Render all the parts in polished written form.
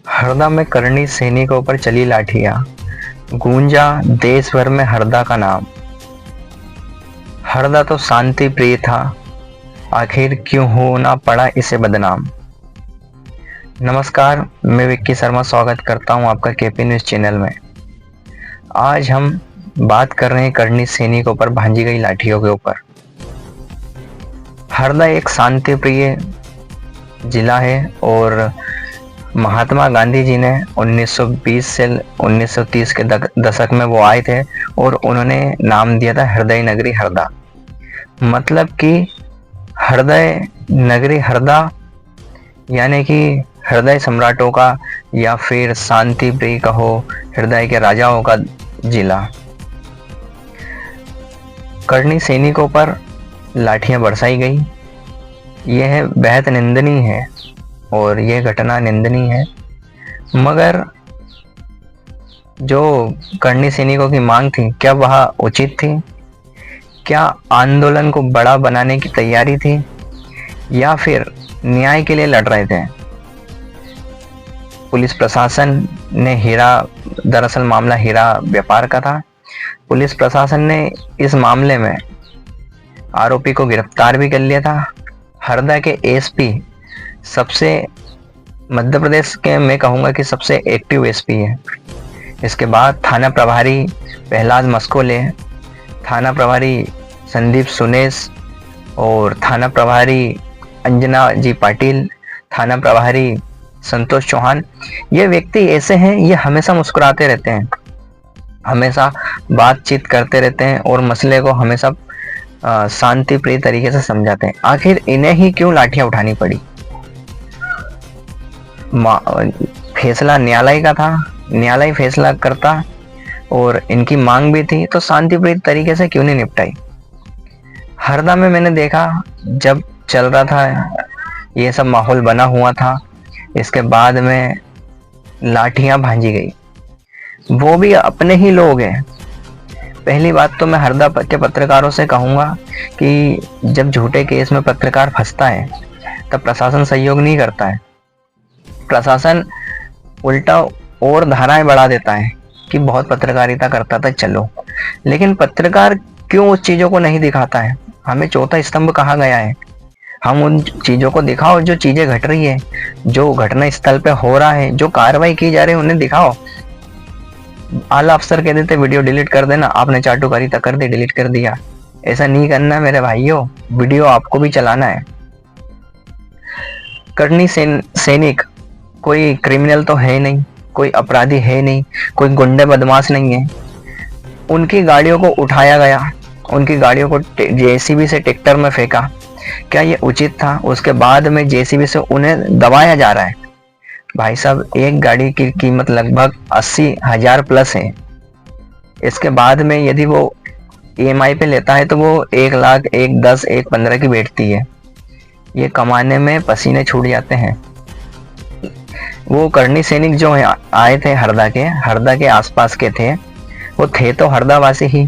हरदा में करणी सैनिकों पर चली लाठियां, गूंजा देश भर में हरदा का नाम। हरदा तो शांति प्रिय था, आखिर क्यों होना पड़ा इसे बदनाम। नमस्कार, मैं विक्की शर्मा स्वागत करता हूं आपका केपी न्यूज चैनल में। आज हम बात कर रहे हैं करणी सैनिकों पर भांजी गई लाठियों के ऊपर। हरदा एक शांति प्रिय जिला है और महात्मा गांधी जी ने 1920 से 1930 के दशक में वो आए थे और उन्होंने नाम दिया था हृदय नगरी हरदा। मतलब कि हृदय नगरी हरदा यानी कि हृदय सम्राटों का या फिर शांति प्रिय कहो, हृदय के राजाओं का जिला। करणी सैनिकों पर लाठियां बरसाई गई। यह बेहद निंदनीय है और यह घटना निंदनीय है, मगर जो करणी सैनिकों की मांग थी, क्या वह उचित थी? क्या आंदोलन को बड़ा बनाने की तैयारी थी या फिर न्याय के लिए लड़ रहे थे? पुलिस प्रशासन ने दरअसल मामला हीरा व्यापार का था। पुलिस प्रशासन ने इस मामले में आरोपी को गिरफ्तार भी कर लिया था। हरदा के एसपी सबसे मध्य प्रदेश के मैं कहूँगा कि सबसे एक्टिव एसपी है। इसके बाद थाना प्रभारी प्रहलाद मस्कोले, थाना प्रभारी संदीप सुनेश और थाना प्रभारी अंजना जी पाटिल, थाना प्रभारी संतोष चौहान, ये व्यक्ति ऐसे हैं, ये हमेशा मुस्कुराते रहते हैं, हमेशा बातचीत करते रहते हैं और मसले को हमेशा शांति प्रिय तरीके से समझाते हैं। आखिर इन्हें ही क्यों लाठियां उठानी पड़ी? फैसला न्यायालय का था, न्यायालय फैसला करता और इनकी मांग भी थी, तो शांतिप्रिय तरीके से क्यों नहीं निपटाई? हरदा में मैंने देखा जब चल रहा था, ये सब माहौल बना हुआ था, इसके बाद में लाठियां भांजी गई, वो भी अपने ही लोग हैं। पहली बात तो मैं हरदा के पत्रकारों से कहूँगा कि जब झूठे केस में पत्रकार फंसता है तब प्रशासन सहयोग नहीं करता है। प्रशासन उल्टा और धाराएं बढ़ा देता है कि बहुत पत्रकारिता करता था, चलो, लेकिन पत्रकार क्यों उस चीजों को नहीं दिखाता है? हमें चौथा स्तंभ कहा गया है, हम उन चीजों को दिखाओ जो चीजें घट रही है, जो घटना स्थल पे हो रहा है, जो कार्रवाई की जा रही है, उन्हें दिखाओ। आला अफसर कह देते वीडियो डिलीट कर देना, आपने चाटुकारिता कर दी, डिलीट कर दिया। ऐसा नहीं करना मेरे भाइयों, वीडियो आपको भी चलाना है। करणी सैनिक कोई क्रिमिनल तो है नहीं, कोई अपराधी है नहीं, कोई गुंडे बदमाश नहीं है। उनकी गाड़ियों को उठाया गया, उनकी गाड़ियों को जेसीबी से ट्रैक्टर में फेंका, क्या ये उचित था? उसके बाद में जेसीबी से उन्हें दबाया जा रहा है। भाई साहब, एक गाड़ी की कीमत लगभग 80,000 प्लस है। इसके बाद में यदि वो ईएमआई पे लेता है तो वो 1 लाख, 1, 10, 1, 15 की बैठती है। ये कमाने में पसीने छूट जाते हैं। वो करणी सैनिक जो आए थे हरदा के आसपास के थे, वो थे तो हरदावासी ही।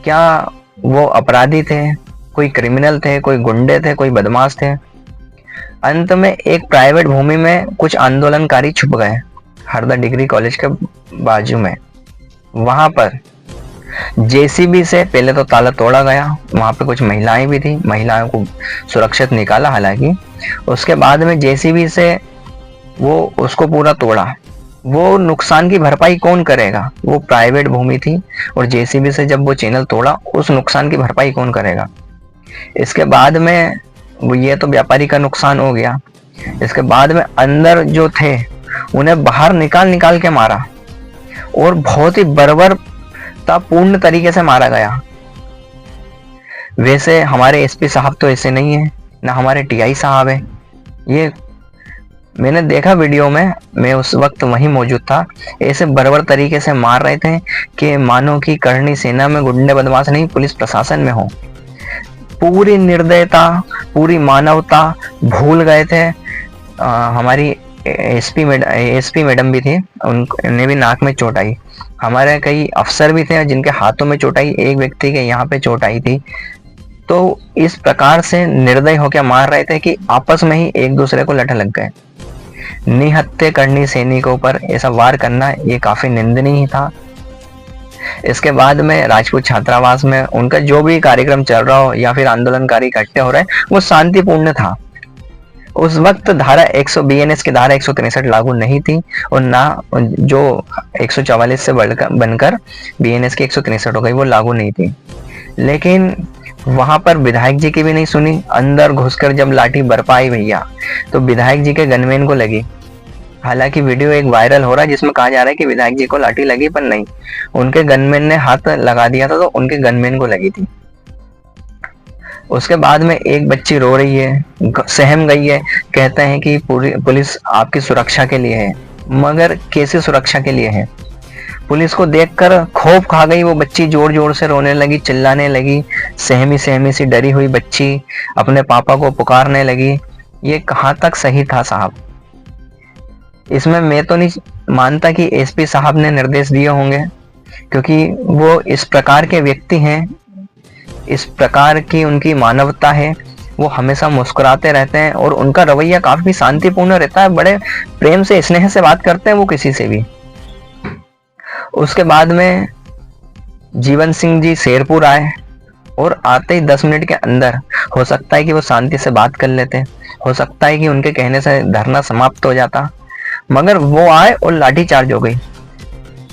क्या वो अपराधी थे? कोई क्रिमिनल थे? कोई गुंडे थे? कोई बदमाश थे? अंत में एक प्राइवेट भूमि में कुछ आंदोलनकारी छुप गए, हरदा डिग्री कॉलेज के बाजू में। वहां पर जेसीबी से पहले तो ताला तोड़ा गया, वहां पे कुछ महिलाएं भी थी, महिलाओं को सुरक्षित निकाला हालांकि। उसके बाद में जेसीबी से वो उसको पूरा तोड़ा। वो नुकसान की भरपाई कौन करेगा? वो प्राइवेट भूमि थी और जेसीबी से जब वो चैनल तोड़ा, उस नुकसान की भरपाई कौन करेगा? इसके बाद में ये तो व्यापारी का नुकसान हो गया। इसके बाद में अंदर जो थे उन्हें बाहर निकाल के मारा और बहुत ही बर्बरतापूर्ण तरीके से मारा गया। वैसे हमारे एसपी साहब तो ऐसे नहीं है, ना हमारे टीआई साहब है। ये मैंने देखा वीडियो में, मैं उस वक्त वहीं मौजूद था। ऐसे बर्बर तरीके से मार रहे थे कि मानो कि करणी सेना में गुंडे बदमाश नहीं, पुलिस प्रशासन में हो। पूरी निर्दयता, पूरी मानवता भूल गए थे। हमारी एसपी मैडम भी थी, उन्हें भी नाक में चोट आई। हमारे कई अफसर भी थे जिनके हाथों में चोट आई, एक व्यक्ति के यहाँ पे चोट आई थी। तो इस प्रकार से निर्दय होकर मार रहे थे कि आपस में ही एक दूसरे को लठ लग गए। निहत्थे करनी सैनिकों पर, ऐसा वार करना ये काफी निंदनीय था। इसके बाद में राजपूत छात्रावास में उनका जो भी कार्यक्रम चल रहा हो या फिर आंदोलनकारी इकट्ठे हो रहे हैं वो शांतिपूर्ण था। उस वक्त धारा 100 बीएनएस की धारा 163 लागू नहीं थी और ना जो 144 से बनकर बीएनएस की 163 हो गई वो लागू नहीं थी। लेकिन वहां पर विधायक जी की भी नहीं सुनी। अंदर घुसकर जब लाठी बरपाई भैया तो विधायक जी के गनमैन को लगी। हालांकि वीडियो एक वायरल हो रहा है जिसमें कहा जा रहा है कि विधायक जी को लाठी लगी, पर नहीं, उनके गनमैन ने हाथ लगा दिया था तो उनके गनमैन को लगी थी। उसके बाद में एक बच्ची रो रही है, सहम गई है, कहते हैं कि पूरी पुलिस आपकी सुरक्षा के लिए है। मगर कैसी सुरक्षा के लिए है? पुलिस को देखकर खौफ खा गई वो बच्ची, जोर जोर से रोने लगी, चिल्लाने लगी। सहमी सहमी सी डरी हुई बच्ची अपने पापा को पुकारने लगी। ये कहाँ तक सही था साहब? इसमें मैं तो नहीं मानता कि एसपी साहब ने निर्देश दिए होंगे, क्योंकि वो इस प्रकार के व्यक्ति हैं, इस प्रकार की उनकी मानवता है। वो हमेशा मुस्कुराते रहते हैं और उनका रवैया काफी शांतिपूर्ण रहता है, बड़े प्रेम से स्नेह से बात करते हैं वो किसी से भी। उसके बाद में जीवन सिंह जी शेरपुर आए और आते ही 10 मिनट के अंदर हो सकता है कि वो शांति से बात कर लेते, हो सकता है कि उनके कहने से धरना समाप्त हो जाता, मगर वो आए और लाठीचार्ज हो गई।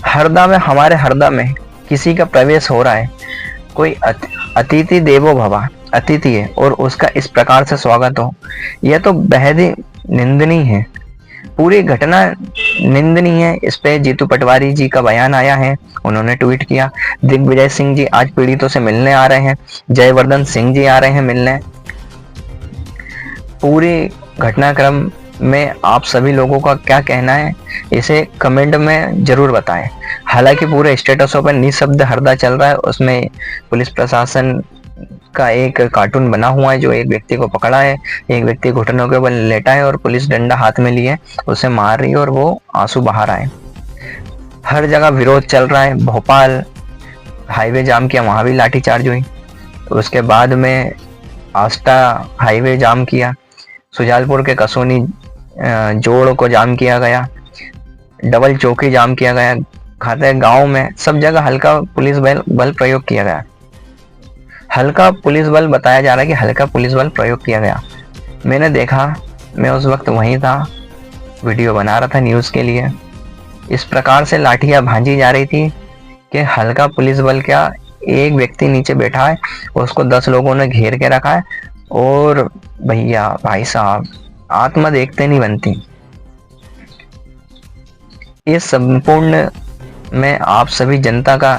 हरदा में, हमारे हरदा में किसी का प्रवेश हो रहा है, कोई अतिथि देवो भव, अतिथि है और उसका इस प्रकार से स्वागत हो, यह तो बेहद ही निंदनीय है। पूरी घटना निंदनीय है। इस पे जीतू पटवारी जी का बयान आया है, उन्होंने ट्वीट किया। दिग्विजय सिंह जी आज पीड़ितों से मिलने आ रहे हैं, जयवर्धन सिंह जी आ रहे हैं मिलने। पूरी घटनाक्रम में आप सभी लोगों का क्या कहना है इसे कमेंट में जरूर बताएं। हालांकि पूरे स्टेटसों पर निःशब्द हरदा चल रहा है, उसमें पुलिस प्रशासन का एक कार्टून बना हुआ है जो एक व्यक्ति को पकड़ा है, एक व्यक्ति घुटनों के बल लेटा है और पुलिस डंडा हाथ में लिए उसे मार रही है और वो आंसू बहा रहा है। हर जगह विरोध चल रहा है। भोपाल हाईवे जाम किया, वहां भी लाठीचार्ज हुई। उसके बाद में आस्था हाईवे जाम किया, सुजालपुर के कसोनी जोड़ को जाम किया गया, डबल चौकी जाम किया गया, खाते गांव में सब जगह हल्का पुलिस बल प्रयोग किया गया। हल्का पुलिस बल बताया जा रहा है कि हल्का पुलिस बल प्रयोग किया गया। मैंने देखा, मैं उस वक्त वहीं था, वीडियो बना रहा था न्यूज़ के लिए। इस प्रकार से लाठियां भांजी जा रही थी कि हल्का पुलिस बल क्या, एक व्यक्ति नीचे बैठा है उसको 10 लोगों ने घेर के रखा है। और भैया भाई साहब, आत्मा देखते नहीं बनती। इस संपूर्ण में आप सभी जनता का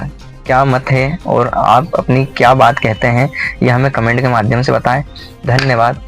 क्या मत है और आप अपनी क्या बात कहते हैं, यह हमें कमेंट के माध्यम से बताएं। धन्यवाद।